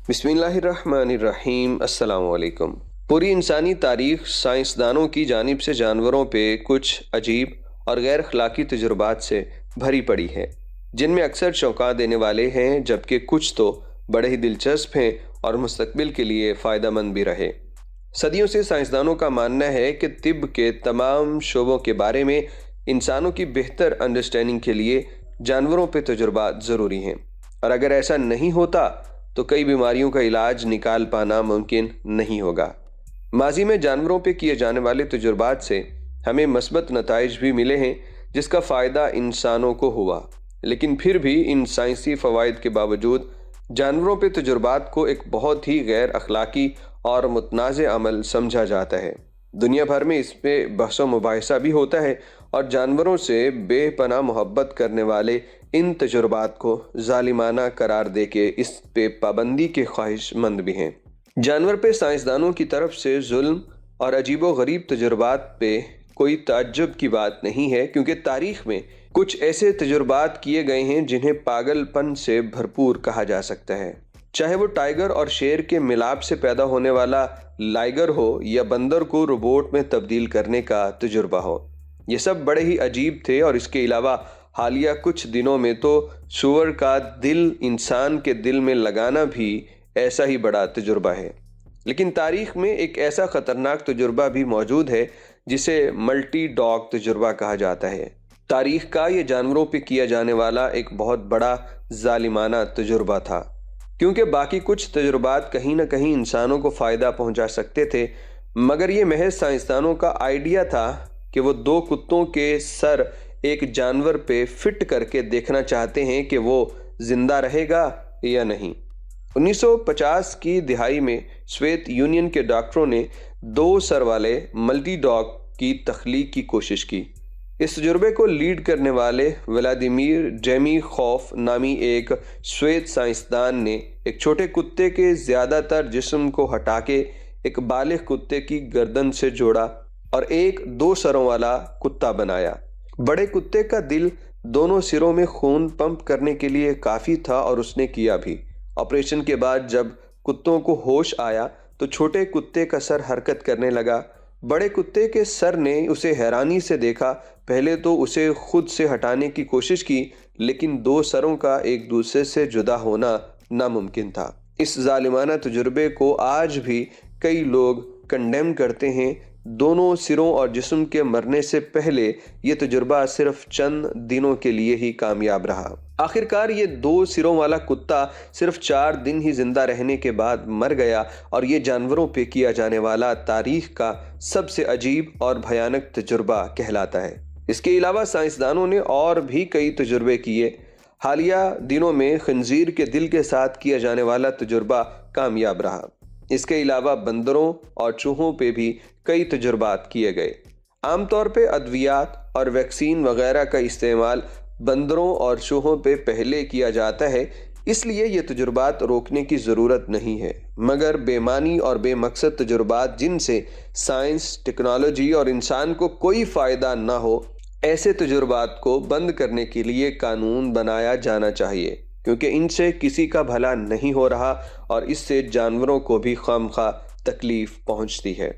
بسم اللہ الرحمن الرحیم۔ السلام علیکم۔ پوری انسانی تاریخ سائنسدانوں کی جانب سے جانوروں پہ کچھ عجیب اور غیر اخلاقی تجربات سے بھری پڑی ہے، جن میں اکثر چونکا دینے والے ہیں، جبکہ کچھ تو بڑے ہی دلچسپ ہیں اور مستقبل کے لیے فائدہ مند بھی رہے۔ صدیوں سے سائنسدانوں کا ماننا ہے کہ طب کے تمام شعبوں کے بارے میں انسانوں کی بہتر انڈرسٹینڈنگ کے لیے جانوروں پہ تجربات ضروری ہیں، اور اگر ایسا نہیں ہوتا تو کئی بیماریوں کا علاج نکال پانا ممکن نہیں ہوگا۔ ماضی میں جانوروں پہ کیے جانے والے تجربات سے ہمیں مثبت نتائج بھی ملے ہیں، جس کا فائدہ انسانوں کو ہوا، لیکن پھر بھی ان سائنسی فوائد کے باوجود جانوروں پہ تجربات کو ایک بہت ہی غیر اخلاقی اور متنازع عمل سمجھا جاتا ہے۔ دنیا بھر میں اس پہ بحث و مباحثہ بھی ہوتا ہے، اور جانوروں سے بے پناہ محبت کرنے والے ان تجربات کو ظالمانہ قرار دے کے اس پہ پابندی کے خواہش مند بھی ہیں۔ جانور پہ سائنسدانوں کی طرف سے ظلم اور عجیب و غریب تجربات پہ کوئی تعجب کی بات نہیں ہے، کیونکہ تاریخ میں کچھ ایسے تجربات کیے گئے ہیں جنہیں پاگل پن سے بھرپور کہا جا سکتا ہے، چاہے وہ ٹائیگر اور شیر کے ملاپ سے پیدا ہونے والا لائگر ہو یا بندر کو روبوٹ میں تبدیل کرنے کا تجربہ ہو۔ یہ سب بڑے ہی عجیب تھے، اور اس کے علاوہ حالیہ کچھ دنوں میں تو سور کا دل انسان کے دل میں لگانا بھی ایسا ہی بڑا تجربہ ہے۔ لیکن تاریخ میں ایک ایسا خطرناک تجربہ بھی موجود ہے جسے ملٹی ڈاگ تجربہ کہا جاتا ہے۔ تاریخ کا یہ جانوروں پہ کیا جانے والا ایک بہت بڑا ظالمانہ تجربہ تھا، کیونکہ باقی کچھ تجربات کہیں نہ کہیں انسانوں کو فائدہ پہنچا سکتے تھے، مگر یہ محض سائنسدانوں کا آئیڈیا تھا کہ وہ دو کتوں کے سر ایک جانور پہ فٹ کر کے دیکھنا چاہتے ہیں کہ وہ زندہ رہے گا یا نہیں۔ 1950 کی دہائی میں سوویت یونین کے ڈاکٹروں نے دو سر والے ملٹی ڈاگ کی تخلیق کی کوشش کی۔ اس تجربے کو لیڈ کرنے والے ولادیمیر ڈیمیخوف نامی ایک سوویت سائنسدان نے ایک چھوٹے کتے کے زیادہ تر جسم کو ہٹا کے ایک بالغ کتے کی گردن سے جوڑا اور ایک دو سروں والا کتا بنایا۔ بڑے کتے کا دل دونوں سروں میں خون پمپ کرنے کے لیے کافی تھا، اور اس نے کیا بھی۔ آپریشن کے بعد جب کتوں کو ہوش آیا تو چھوٹے کتے کا سر حرکت کرنے لگا۔ بڑے کتے کے سر نے اسے حیرانی سے دیکھا۔ پہلے تو اسے خود سے ہٹانے کی کوشش کی، لیکن دو سروں کا ایک دوسرے سے جدا ہونا ناممکن تھا۔ اس ظالمانہ تجربے کو آج بھی کئی لوگ کنڈیم کرتے ہیں۔ دونوں سروں اور جسم کے مرنے سے پہلے یہ تجربہ صرف چند دنوں کے لیے ہی کامیاب رہا۔ آخرکار یہ دو سروں والا کتا صرف 4 دن ہی زندہ رہنے کے بعد مر گیا، اور یہ جانوروں پہ کیا جانے والا تاریخ کا سب سے عجیب اور بھیانک تجربہ کہلاتا ہے۔ اس کے علاوہ سائنسدانوں نے اور بھی کئی تجربے کیے۔ حالیہ دنوں میں خنزیر کے دل کے ساتھ کیا جانے والا تجربہ کامیاب رہا۔ اس کے علاوہ بندروں اور چوہوں پہ بھی کئی تجربات کیے گئے۔ عام طور پہ ادویات اور ویکسین وغیرہ کا استعمال بندروں اور چوہوں پہ پہلے کیا جاتا ہے، اس لیے یہ تجربات روکنے کی ضرورت نہیں ہے، مگر بے معنی اور بے مقصد تجربات جن سے سائنس، ٹیکنالوجی اور انسان کو کوئی فائدہ نہ ہو، ایسے تجربات کو بند کرنے کے لیے قانون بنایا جانا چاہیے، کیونکہ ان سے کسی کا بھلا نہیں ہو رہا، اور اس سے جانوروں کو بھی خواہ مخواہ تکلیف پہنچتی ہے۔